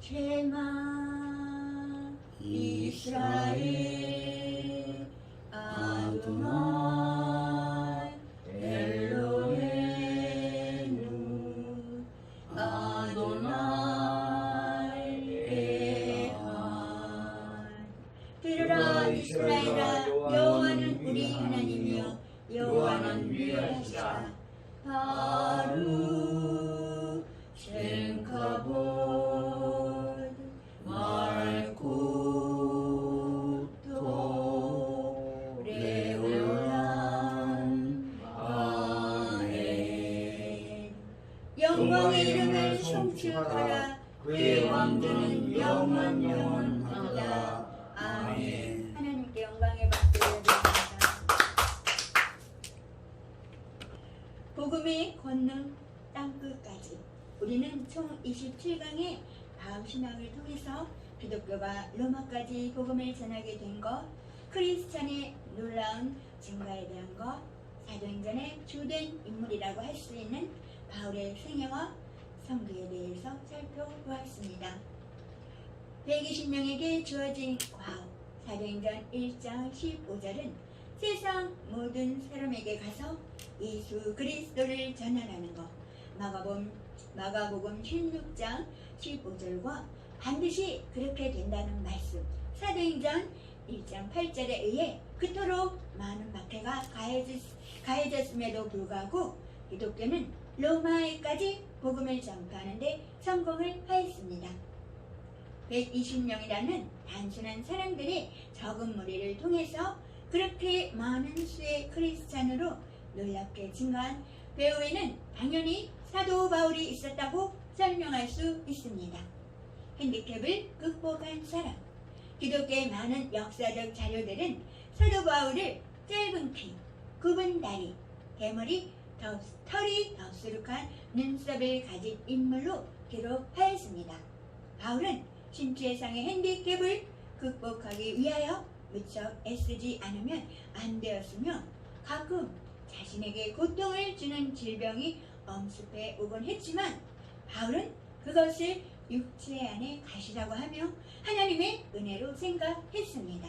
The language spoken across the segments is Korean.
쉐마 이스라엘 아도나이 엘로헤inu 아도나이 에한. 들으라 이스라엘아, 여호와는 우리 하나님이여, 여호와는 위대하시다. 바루 생카봇 말쿠토 레올람 아멘. 영광의 이름을 송축하라. 그의 왕조는 영원하다. 아멘. 하나님께 영광의 박수 드립니다. 복음의 권능 땅끝까지. 우리는 총 27강의 바울신학을 통해서 기독교가 로마까지 복음을 전하게 된 것, 크리스찬의 놀라운 증가에 대한 것, 사도행전의 주된 인물이라고 할 수 있는 바울의 생애와 선교에 대해서 살펴보았습니다. 120명에게 주어진 과업, 사도행전 1장 15절은 세상 모든 사람에게 가서 예수 그리스도를 전하라는 것, 마가복음 16장 15절과 반드시 그렇게 된다는 말씀, 사도행전 1장 8절에 의해 그토록 많은 박해가 가해졌음에도 불구하고 기독교는 로마에까지 복음을 전파하는 데 성공을 하였습니다. 120명이라는 단순한 사람들의 적은 무리를 통해서 그렇게 많은 수의 크리스찬으로 놀랍게 증가한 배후에는 당연히 사도 바울이 있었다고 설명할 수 있습니다. 핸디캡을 극복한 사람. 기독교의 많은 역사적 자료들은 사도 바울을 짧은 키, 굽은 다리, 대머리, 털이 덥수룩한 눈썹을 가진 인물로 기록하였습니다. 바울은 신체상의 핸디캡을 극복하기 위하여 무척 애쓰지 않으면 안 되었으며 가끔 자신에게 고통을 주는 질병이 엄습해 오곤 했지만 바울은 그것을 육체 안에 가시라고 하며 하나님의 은혜로 생각했습니다.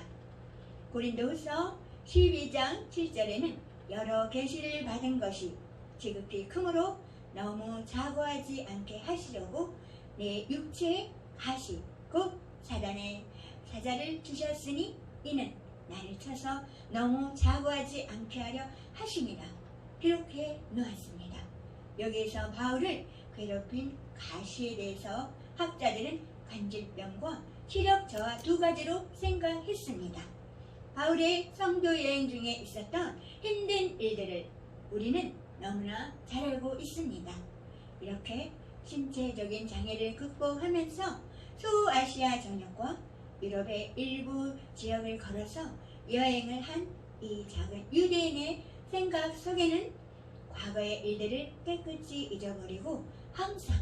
고린도후서 12장 7절에는 여러 계시를 받은 것이 지극히 크므로 너무 자고하지 않게 하시려고 내 육체에 가시 곧 사단의 사자를 주셨으니 이는 나를 쳐서 너무 자고하지 않게 하려 하심이라 기록해 놓았습니다. 여기에서 바울을 괴롭힌 가시에 대해서 학자들은 관절병과 시력 저하 두 가지로 생각했습니다. 바울의 성도 여행 중에 있었던 힘든 일들을 우리는 너무나 잘 알고 있습니다. 이렇게 신체적인 장애를 극복하면서 소아시아 전역과 유럽의 일부 지역을 걸어서 여행을 한 이 작은 유대인의 생각 속에는 과거의 일들을 깨끗이 잊어버리고 항상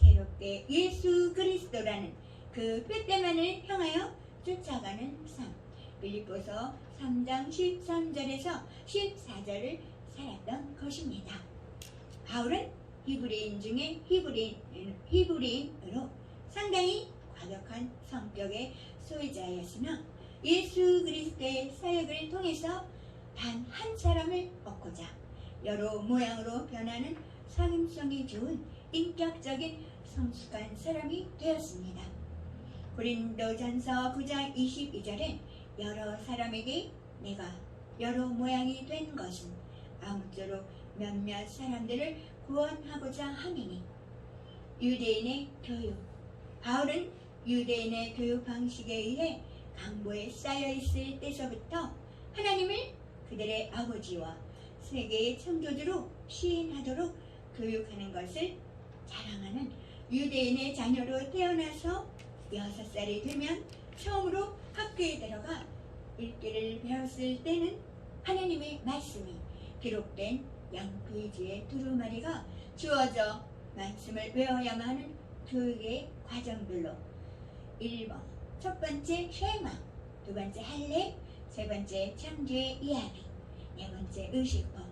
새롭게 예수 그리스도라는 그 표대만을 향하여 쫓아가는 삶, 빌립보서 3장 13절에서 14절을 살았던 것입니다. 바울은 히브리인 중에 히브리인으로 상당히 과격한 성격의 소유자였으며 예수 그리스도의 사역을 통해서 단 한 사람을 얻고자 여러 모양으로 변하는 상임성이 좋은 인격적인 성숙한 사람이 되었습니다. 고린도전서 9장 22절에 여러 사람에게 내가 여러 모양이 된 것은 아무쪼록 몇몇 사람들을 구원하고자 함이니. 유대인의 교육. 바울은 유대인의 교육 방식에 의해 강보에 쌓여있을 때서부터 하나님을 그들의 아버지와 세계의 창조주로 시인하도록 교육하는 것을 자랑하는 유대인의 자녀로 태어나서 6살이 되면 처음으로 학교에 들어가 읽기를 배웠을 때는 하나님의 말씀이 기록된 양페이지의 두루마리가 주어져 말씀을 외워야만 하는 교육의 과정들로 1번 첫 번째 쉐마, 두 번째 할례, 세 번째 창조의 이야기, 네 번째 의식법,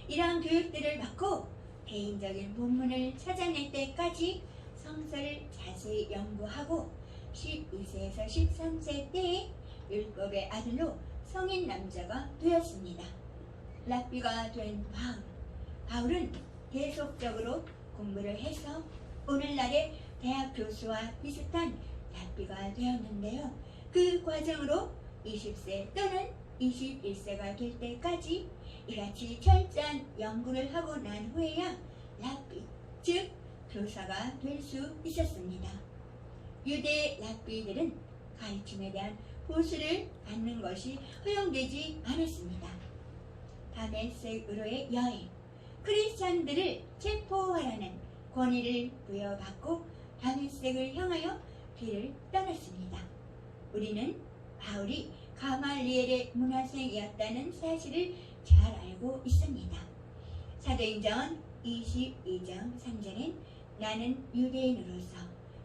이러한 교육들을 받고 개인적인 본문을 찾아낼 때까지 성서를 자세히 연구하고 12세에서 13세 때에 율법의 아들로 성인 남자가 되었습니다. 랍비가 된 바울은 계속적으로 공부를 해서 오늘날의 대학 교수와 비슷한 랍비가 되었는데요. 그 과정으로 20세 또는 21세가 될 때까지 이같이 철저한 연구를 하고 난 후에야 랍비, 즉 교사가 될 수 있었습니다. 유대 랍비들은 가르침에 대한 보수를 받는 것이 허용되지 않았습니다. 다메섹으로의 여행, 크리스찬들을 체포하라는 권위를 부여받고 다메섹을 향하여 길을 떠났습니다. 우리는 바울이 가말리엘의 문화생이었다는 사실을 잘 알고 있습니다. 사도행전 22장 3절엔 나는 유대인으로서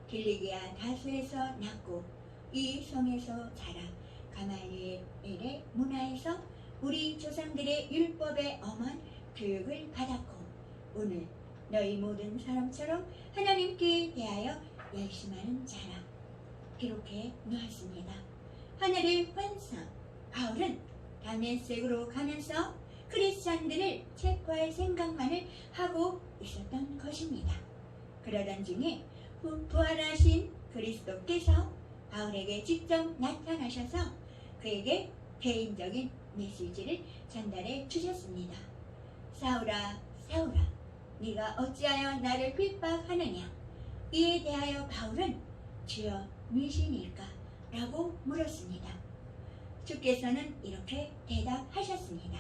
길리기아 다소에서 낳고 이 성에서 자라 가말리엘의 문화에서 우리 조상들의 율법에 엄한 교육을 받았고 오늘 너희 모든 사람처럼 하나님께 대하여 열심하는 자라 기록해 놓았습니다. 하늘의 환상 바울은 다메섹으로 가면서 크리스찬들을 체포할 생각만을 하고 있었던 것입니다. 그러던 중에 부활하신 그리스도께서 바울에게 직접 나타나셔서 그에게 개인적인 메시지를 전달해 주셨습니다. 사울아 사울아 네가 어찌하여 나를 핍박하느냐. 이에 대하여 바울은 주여 누구시니까? 라고 물었습니다. 주께서는 이렇게 대답하셨습니다.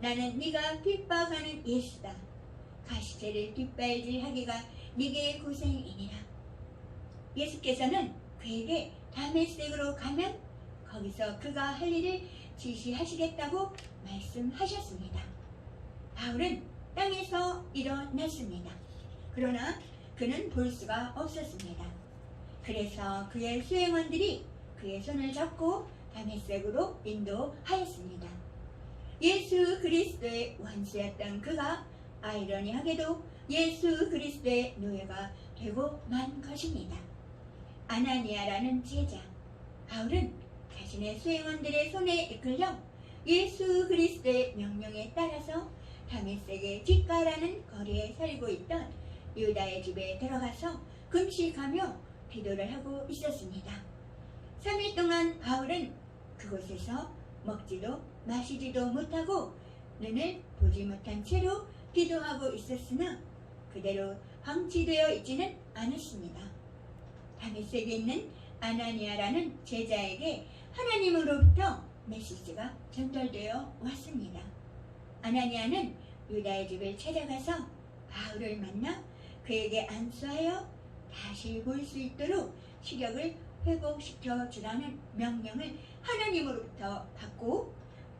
나는 네가 핍박하는 예수다. 가시체를 뒷발질하기가 네게 고생이니라. 예수께서는 그에게 다메섹으로 가면 거기서 그가 할 일을 지시하시겠다고 말씀하셨습니다. 바울은 땅에서 일어났습니다. 그러나 그는 볼 수가 없었습니다. 그래서 그의 수행원들이 그의 손을 잡고 다메섹으로 인도하였습니다. 예수 그리스도의 원수였던 그가 아이러니하게도 예수 그리스도의 노예가 되고 만 것입니다. 아나니아라는 제자 바울은 자신의 수행원들의 손에 이끌려 예수 그리스도의 명령에 따라서 다메섹의 직가라는 거리에 살고 있던 유다의 집에 들어가서 금식하며 기도를 하고 있었습니다. 3일 동안 바울은 그곳에서 먹지도 마시지도 못하고 눈을 보지 못한 채로 기도하고 있었으나 그대로 방치되어 있지는 않았습니다. 다메섹에 있는 아나니아라는 제자에게 하나님으로부터 메시지가 전달되어 왔습니다. 아나니아는 유다의 집을 찾아가서 바울을 만나 그에게 안수하여 다시 볼 수 있도록 시력을 회복시켜 주라는 명령을 하나님으로부터 받고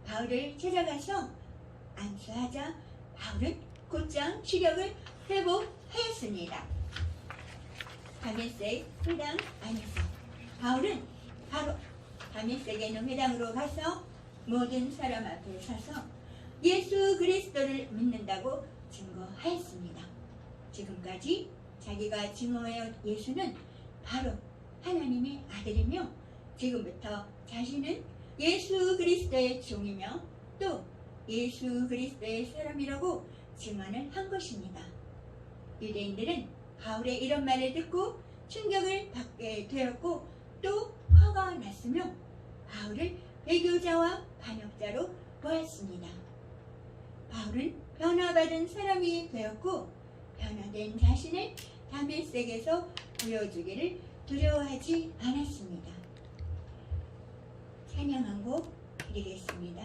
바울을 찾아가서 안수하자 바울은 곧장 시력을 회복하였습니다. 다메섹 회당 안에서 바울은 바로 다메섹에 있는 회당으로 가서 모든 사람 앞에 서서 예수 그리스도를 믿는다고 증거하였습니다. 지금까지 자기가 증거해온 예수는 바로 하나님의 아들이며 지금부터 자신은 예수 그리스도의 종이며 또 예수 그리스도의 사람이라고 증언을 한 것입니다. 유대인들은 바울의 이런 말을 듣고 충격을 받게 되었고 또 화가 났으며 바울을 배교자와 반역자로 보았습니다. 바울은 변화받은 사람이 되었고 변화된 자신을 다메섹에서 보여주기를 두려워하지 않았습니다. 찬양 한 곡 드리겠습니다.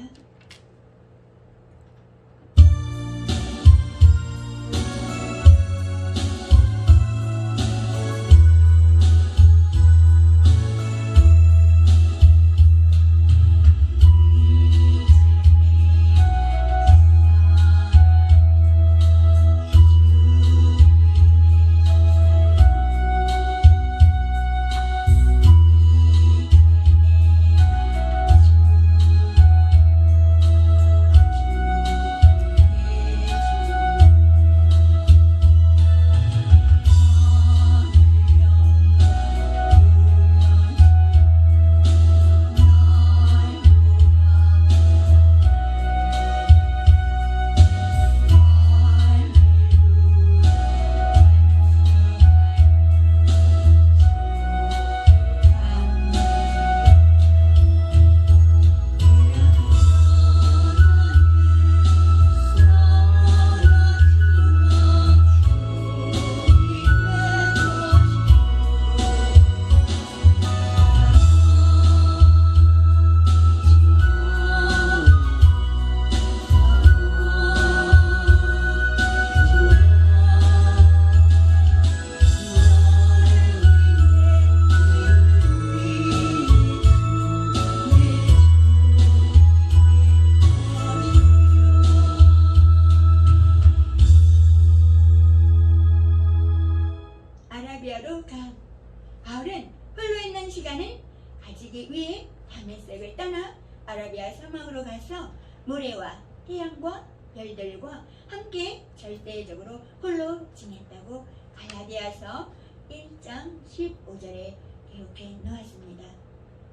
모래와 태양과 별들과 함께 절대적으로 홀로 지냈다고 갈라디아서 1장 15절에 기록해 놓았습니다.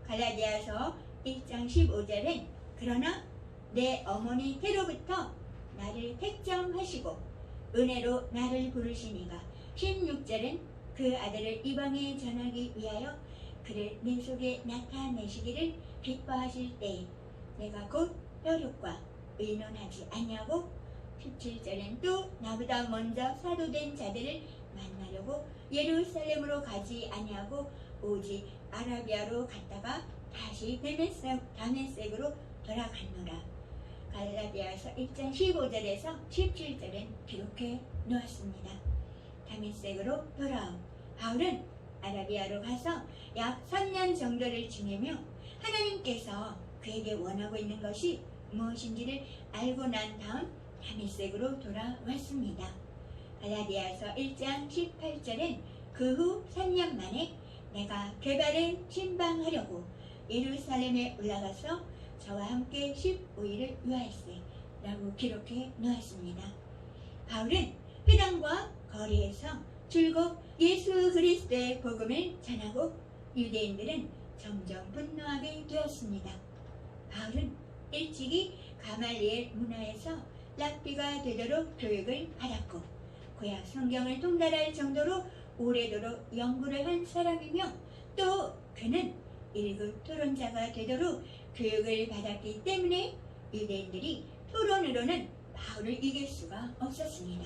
갈라디아서 1장 15절엔 그러나 내 어머니 태로부터 나를 택정하시고 은혜로 나를 부르시니가 16절엔 그 아들을 이방에 전하기 위하여 그를 내 속에 나타내시기를 기뻐하실 때에 내가 곧 혈육과 의논하지 아니하고 17절엔 또 나보다 먼저 사도된 자들을 만나려고 예루살렘으로 가지 아니하고 오직 아라비아로 갔다가 다시 다메섹으로 돌아갔노라. 갈라디아서 1장 15절에서 17절엔 기록해 놓았습니다. 다메섹으로 돌아온 바울은 아라비아로 가서 약 3년 정도를 지내며 하나님께서 그에게 원하고 있는 것이 무엇인지를 알고 난 다음 다메섹으로 돌아왔습니다. 갈라디아서 1장 18절엔 그 후 3년 만에 내가 개발을 신방하려고 예루살렘에 올라가서 저와 함께 15일을 유하였으 라고 기록해 놓았습니다. 바울은 회당과 거리에서 줄곧 예수 그리스도의 복음을 전하고 유대인들은 점점 분노하게 되었습니다. 바울은 일찍이 가말리엘 문화에서 랍비가 되도록 교육을 받았고 구약 성경을 통달할 정도로 오래도록 연구를 한 사람이며 또 그는 1급 토론자가 되도록 교육을 받았기 때문에 유대인들이 토론으로는 바울을 이길 수가 없었습니다.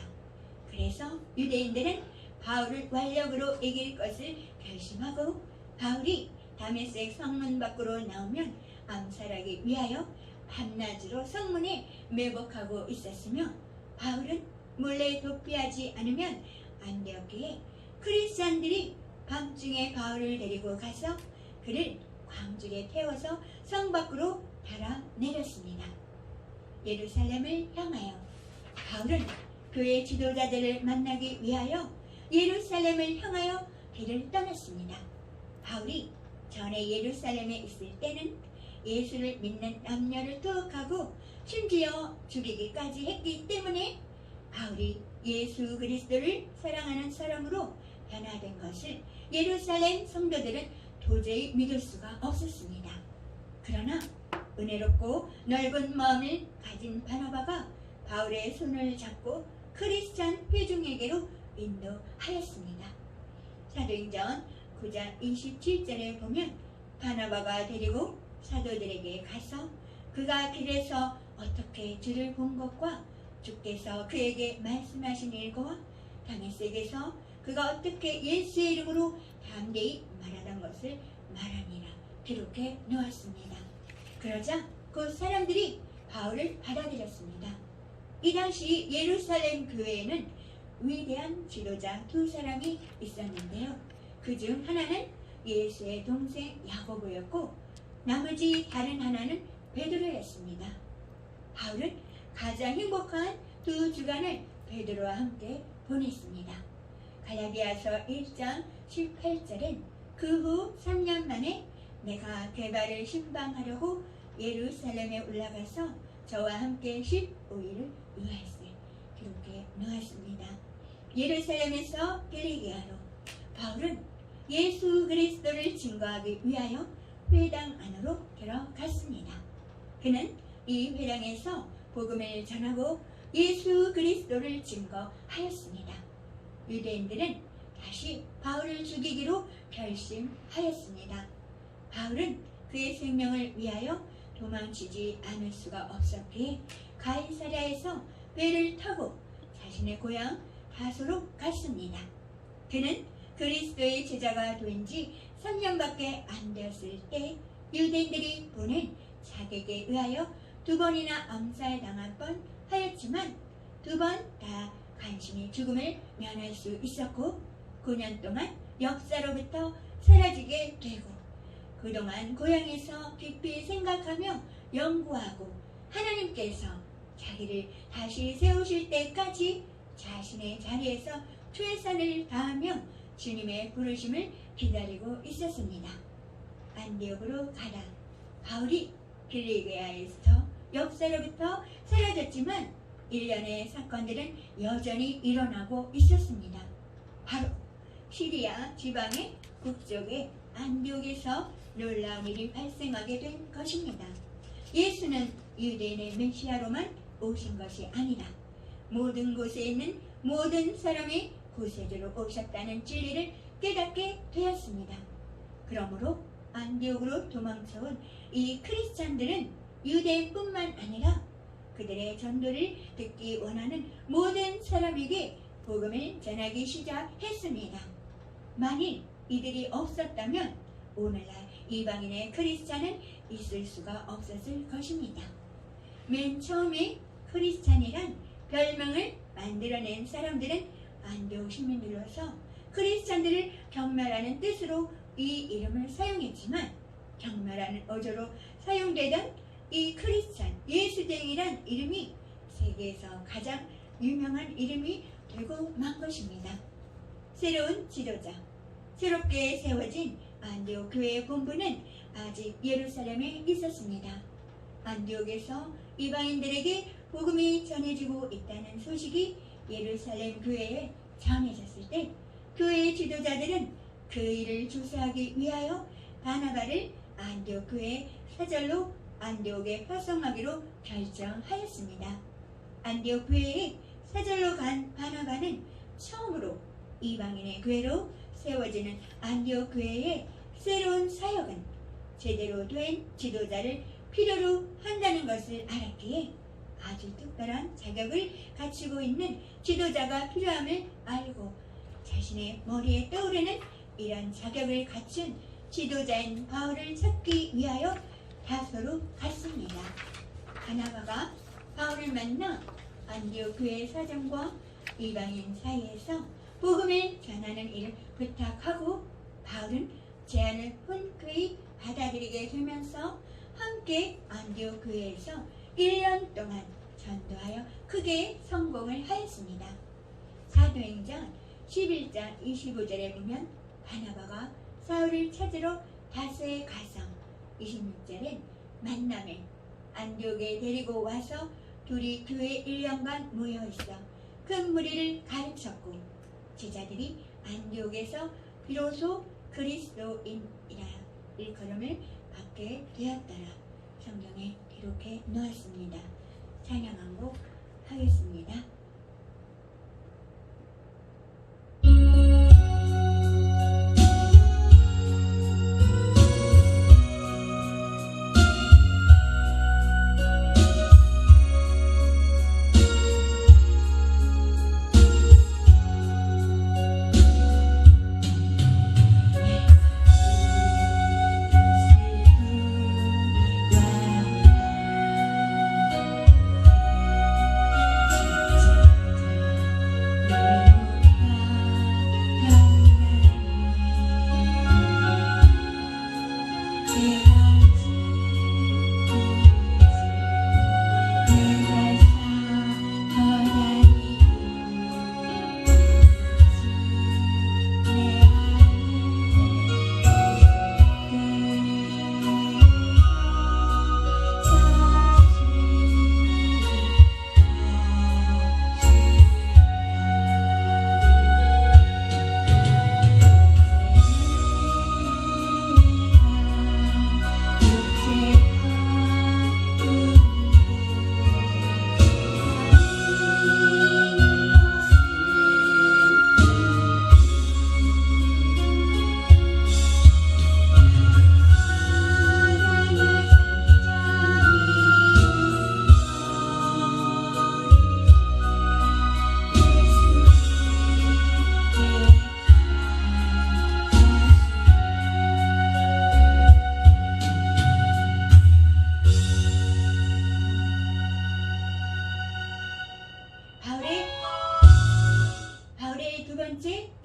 그래서 유대인들은 바울을 완력으로 이길 것을 결심하고 바울이 다메섹 성문 밖으로 나오면 암살하기 위하여 밤낮으로 성문에 매복하고 있었으며 바울은 몰래 도피하지 않으면 안 되었기에 크리스찬들이 밤중에 바울을 데리고 가서 그를 광주에 태워서 성 밖으로 달아내렸습니다. 예루살렘을 향하여 바울은 교회 지도자들을 만나기 위하여 예루살렘을 향하여 길을 떠났습니다. 바울이 전에 예루살렘에 있을 때는 예수를 믿는 남녀를 투옥하고 심지어 죽이기까지 했기 때문에 바울이 예수 그리스도를 사랑하는 사람으로 변화된 것을 예루살렘 성도들은 도저히 믿을 수가 없었습니다. 그러나 은혜롭고 넓은 마음을 가진 바나바가 바울의 손을 잡고 크리스찬 회중에게로 인도하였습니다. 사도행전 9장 27절에 보면 바나바가 데리고 사도들에게 가서 그가 길에서 어떻게 주를 본 것과 주께서 그에게 말씀하신 일과 다메섹에서 그가 어떻게 예수의 이름으로 담대히 말하던 것을 말하니라 기록해 놓았습니다. 그러자 그 사람들이 바울을 받아들였습니다. 이 당시 예루살렘 교회에는 위대한 지도자 두 사람이 있었는데요. 그중 하나는 예수의 동생 야고보였고 나머지 다른 하나는 베드로였습니다. 바울은 가장 행복한 두 주간을 베드로와 함께 보냈습니다. 갈라디아서 1장 18절엔 그 후 3년 만에 내가 개발을 신방하려고 예루살렘에 올라가서 저와 함께 15일을 유하였으 기록해 놓았습니다. 예루살렘에서 벨리기아로 바울은 예수 그리스도를 증거하기 위하여 회당 안으로 들어갔습니다. 그는 이 회당에서 복음을 전하고 예수 그리스도를 증거하였습니다. 유대인들은 다시 바울을 죽이기로 결심하였습니다. 바울은 그의 생명을 위하여 도망치지 않을 수가 없었기에 가이사랴에서 배를 타고 자신의 고향 다소로 갔습니다. 그는 그리스도의 제자가 된 지 3년밖에 안 되었을 때 유대인들이 보낸 자객에 의하여 2번이나 암살당할 뻔 하였지만 2번 다 간신히 죽음을 면할 수 있었고 9년 동안 역사로부터 사라지게 되고 그동안 고향에서 깊이 생각하며 연구하고 하나님께서 자기를 다시 세우실 때까지 자신의 자리에서 최선을 다하며 주님의 부르심을 기다리고 있었습니다. 안디옥으로 가라. 바울이 빌리게아에서 역사로부터 사라졌지만 일련의 사건들은 여전히 일어나고 있었습니다. 바로 시리아 지방의 북쪽의 안디옥에서 놀라운 일이 발생하게 된 것입니다. 예수는 유대인의 메시아로만 오신 것이 아니라 모든 곳에 있는 모든 사람의 구세주로 오셨다는 진리를 깨닫게 되었습니다. 그러므로 안디옥으로 도망쳐온 이 크리스찬들은 유대인뿐만 아니라 그들의 전도를 듣기 원하는 모든 사람에게 복음을 전하기 시작했습니다. 만일 이들이 없었다면 오늘날 이방인의 크리스찬은 있을 수가 없었을 것입니다. 맨 처음에 크리스찬이란 별명을 만들어낸 사람들은 안디옥 시민들로서 크리스찬들을 경멸하는 뜻으로 이 이름을 사용했지만 경멸하는 어조로 사용되던 이 크리스찬 예수쟁이란 이름이 세계에서 가장 유명한 이름이 되고 만 것입니다. 새로운 지도자, 새롭게 세워진 안디옥 교회의 본부는 아직 예루살렘에 있었습니다. 안디옥에서 이방인들에게 복음이 전해지고 있다는 소식이 예루살렘 교회에 전해졌을 때 교회의 지도자들은 그 일을 조사하기 위하여 바나바를 안디옥 교회 사절로 안디옥에 파송하기로 결정하였습니다. 안디옥 교회에 사절로 간 바나바는 처음으로 이방인의 교회로 세워지는 안디옥 교회의 새로운 사역은 제대로 된 지도자를 필요로 한다는 것을 알았기에 아주 특별한 자격을 갖추고 있는 지도자가 필요함을 알고 자신의 머리에 떠오르는 이런 자격을 갖춘 지도자인 바울을 찾기 위하여 다소로 갔습니다. 바나바가 바울을 만나 안디옥 교회 사정과 이방인 사이에서 복음을 전하는 일을 부탁하고 바울은 제안을 흔쾌히 받아들이게 되면서 함께 안디옥 교회에서 1년 동안 전도하여 크게 성공을 하였습니다. 사도행전 11장 25절에 보면 바나바가 사울을 찾으러 다소에 가서 26절엔 만남에 안디옥에 데리고 와서 둘이 교회 1년간 모여있어 큰 무리를 가르쳤고 제자들이 안디옥에서 비로소 그리스도인이라 일컬음을 받게 되었더라. 성경에 기록해 놓았습니다. 찬양 한 곡 하겠습니다.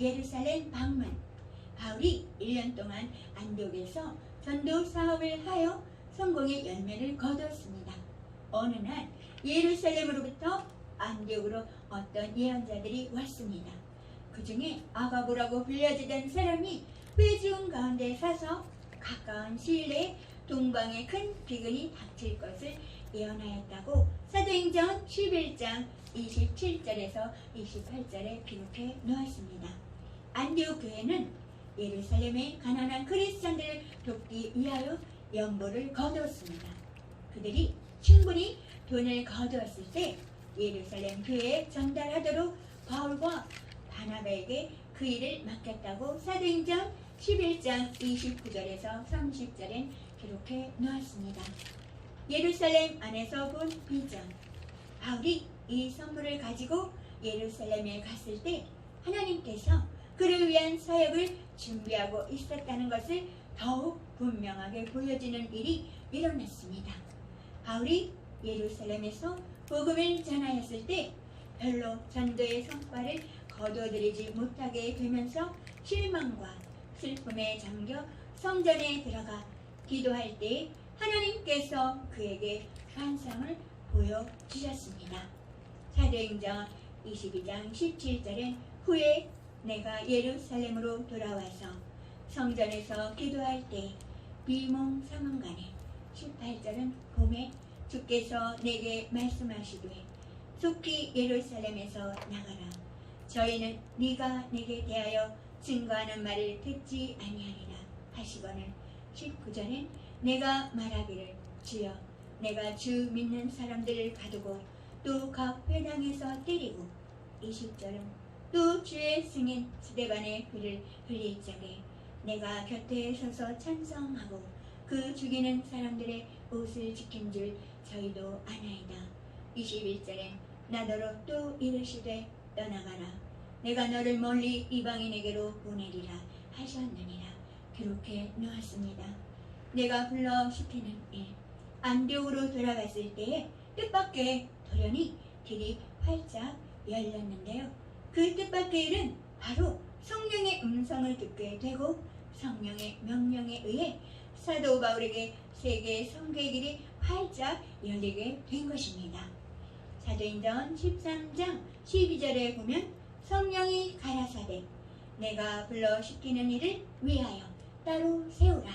예루살렘 방문. 바울이 1년 동안 안디옥에서 전도 사업을 하여 성공의 열매를 거두었습니다. 어느 날 예루살렘으로부터 안디옥으로 어떤 예언자들이 왔습니다. 그 중에 아가보라고 불려지던 사람이 회중 가운데 서서 가까운 시일 내에 동방에 큰 비근이 닥칠 것을 예언하였다고 사도행전 11장 27절에서 28절에 기록해 놓았습니다. 안디옥 교회는 예루살렘의 가난한 그리스도인들을 돕기 위하여 연보를 거두었습니다. 그들이 충분히 돈을 거두었을 때 예루살렘 교회에 전달하도록 바울과 바나바에게 그 일을 맡겼다고 사도행전 11장 29절에서 30절엔 기록해 놓았습니다. 예루살렘 안에서 본 비전. 바울이 이 선물을 가지고 예루살렘에 갔을 때 하나님께서 그를 위한 사역을 준비하고 있었다는 것을 더욱 분명하게 보여지는 일이 일어났습니다. 바울이 예루살렘에서 복음을 전하였을 때 별로 전도의 성과를 거두어들이지 못하게 되면서 실망과 슬픔에 잠겨 성전에 들어가 기도할 때 하나님께서 그에게 환상을 보여주셨습니다. 사도행전 22장 17절엔 후에 내가 예루살렘으로 돌아와서 성전에서 기도할 때 비몽사몽간에 18절은 봄에 주께서 내게 말씀하시되 속히 예루살렘에서 나가라. 저희는 네가 내게 대하여 증거하는 말을 듣지 아니하리라 하시거늘 19절엔 내가 말하기를 주여 내가 주 믿는 사람들을 가두고 또 각 회당에서 때리고 20절은 또 주의 승인 스데반의 피를 흘릴 적에 내가 곁에 서서 찬성하고 그 죽이는 사람들의 옷을 지킨 줄 저희도 아나이다. 21절엔 나더러 또 이르시되 떠나가라. 내가 너를 멀리 이방인에게로 보내리라 하셨느니라 기록해 놓았습니다. 내가 불러 시키는 일. 안디옥으로 돌아갔을 때에 뜻밖의 돌연히 길이 활짝 열렸는데요. 그 뜻밖의 일은 바로 성령의 음성을 듣게 되고 성령의 명령에 의해 사도 바울에게 세계 선교의 길이 활짝 열리게 된 것입니다. 사도행전 13장 12절에 보면 성령이 가라사대 내가 불러 시키는 일을 위하여 따로 세우라.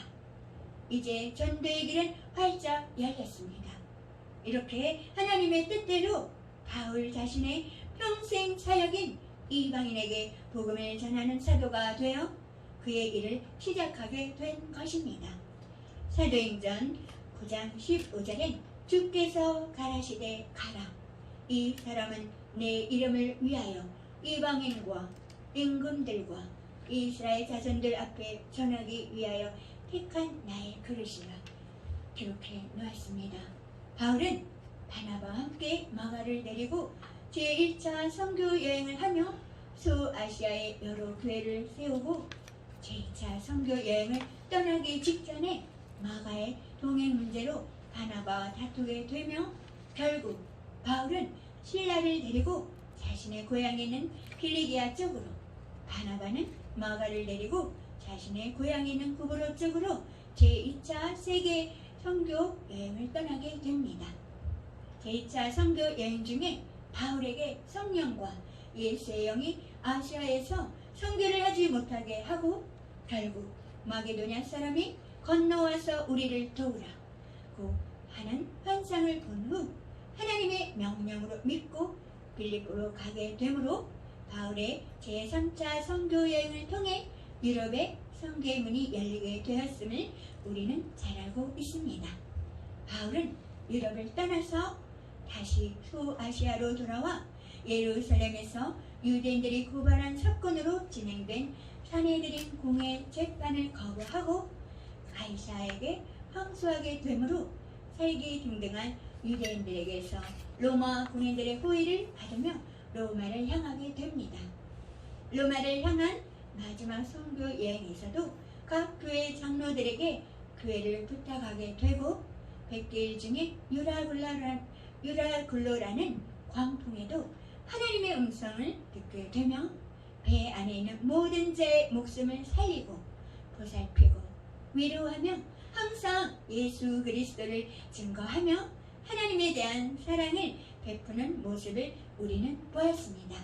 이제 전도의 길은 활짝 열렸습니다. 이렇게 하나님의 뜻대로 바울 자신의 평생 사역인 이방인에게 복음을 전하는 사도가 되어 그의 일을 시작하게 된 것입니다. 사도행전 9장 15절엔 주께서 가라시되 가라. 이 사람은 내 이름을 위하여 이방인과 임금들과 이스라엘 자손들 앞에 전하기 위하여 택한 나의 그릇이라 기록해 놓았습니다. 바울은 바나바와 함께 마가를 데리고 제1차 선교 여행을 하며 소아시아의 여러 교회를 세우고 제2차 선교 여행을 떠나기 직전에 마가의 동행 문제로 바나바와 다투게 되며 결국 바울은 실라를 데리고 자신의 고향에 있는 길리기아 쪽으로, 바나바는 마가를 데리고 자신의 고향에 있는 구브로 쪽으로 제2차 세계 선교 여행을 떠나게 됩니다. 제2차 선교 여행 중에 바울에게 성령과 예수의 영이 아시아에서 선교를 하지 못하게 하고 결국 마게도냐 사람이 건너와서 우리를 도우라고 하는 환상을 본 후 하나님의 명령으로 믿고 빌립보로 가게 되므로 바울의 제3차 선교 여행을 통해 유럽의 선교의 문이 열리게 되었음을 우리는 잘 알고 있습니다. 바울은 유럽을 떠나서 다시 소아시아로 돌아와 예루살렘에서 유대인들이 고발한 사건으로 진행된 사내들인 공회 재판을 거부하고 가이사에게 항소하게 되므로 살기 등등한 유대인들에게서 로마 군인들의 호의를 받으며 로마를 향하게 됩니다. 로마를 향한 마지막 선교 여행에서도 각 교회 장로들에게 교회를 부탁하게 되고 100길 중에 유라굴로라는 광풍에도 하나님의 음성을 듣게 되며 배 안에 있는 모든 자의 목숨을 살리고 보살피고 위로하며 항상 예수 그리스도를 증거하며 하나님에 대한 사랑을 베푸는 모습을 우리는 보았습니다.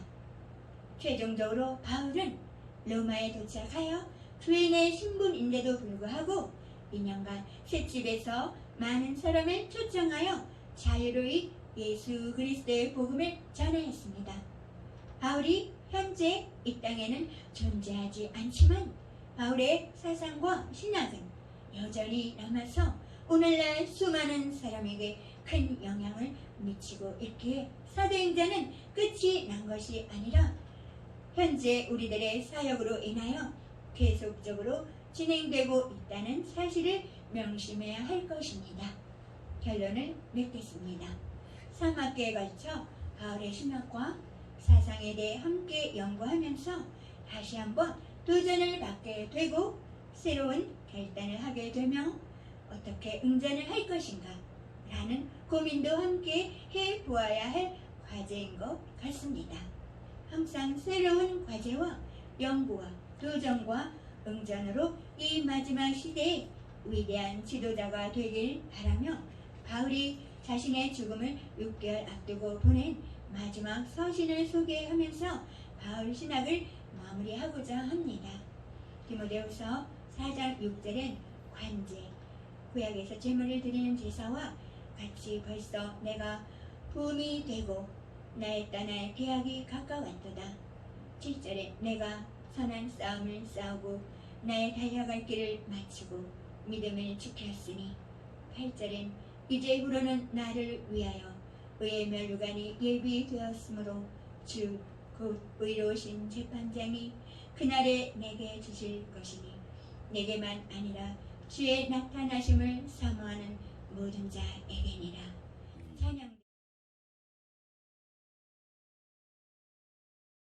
최종적으로 바울은 로마에 도착하여 교인의 신분인데도 불구하고 2년간 셋집에서 많은 사람을 초청하여 자유로이 예수 그리스도의 복음을 전하였습니다. 바울이 현재 이 땅에는 존재하지 않지만 바울의 사상과 신학은 여전히 남아서 오늘날 수많은 사람에게 큰 영향을 미치고 있기에 사도행전은 끝이 난 것이 아니라 현재 우리들의 사역으로 인하여 계속적으로 진행되고 있다는 사실을 명심해야 할 것입니다. 결론을 맺겠습니다. 3학기에 걸쳐 바울의 신학과 사상에 대해 함께 연구하면서 다시 한번 도전을 받게 되고 새로운 결단을 하게 되며 어떻게 응전을 할 것인가 라는 고민도 함께 해보아야 할 과제인 것 같습니다. 항상 새로운 과제와 연구와 도전과 응전으로 이 마지막 시대에 위대한 지도자가 되길 바라며 바울이 자신의 죽음을 6개월 앞두고 보낸 마지막 서신을 소개하면서 바울 신학을 마무리하고자 합니다. 디모데후서 4장 6절엔 관제, 구약에서 제물을 드리는 제사와 같이 벌써 내가 부음이 되고 나의 따나의 계약이 가까웠도다. 7절에 내가 선한 싸움을 싸우고 나의 달려갈 길을 마치고 믿음을 지켰으니 8절엔 이제후로는 나를 위하여 의의 면류관이 예비되었으므로 주 곧 의로우신 재판장이 그날에 내게 주실 것이니 내게만 아니라 주의 나타나심을 사모하는 모든 자에게니라.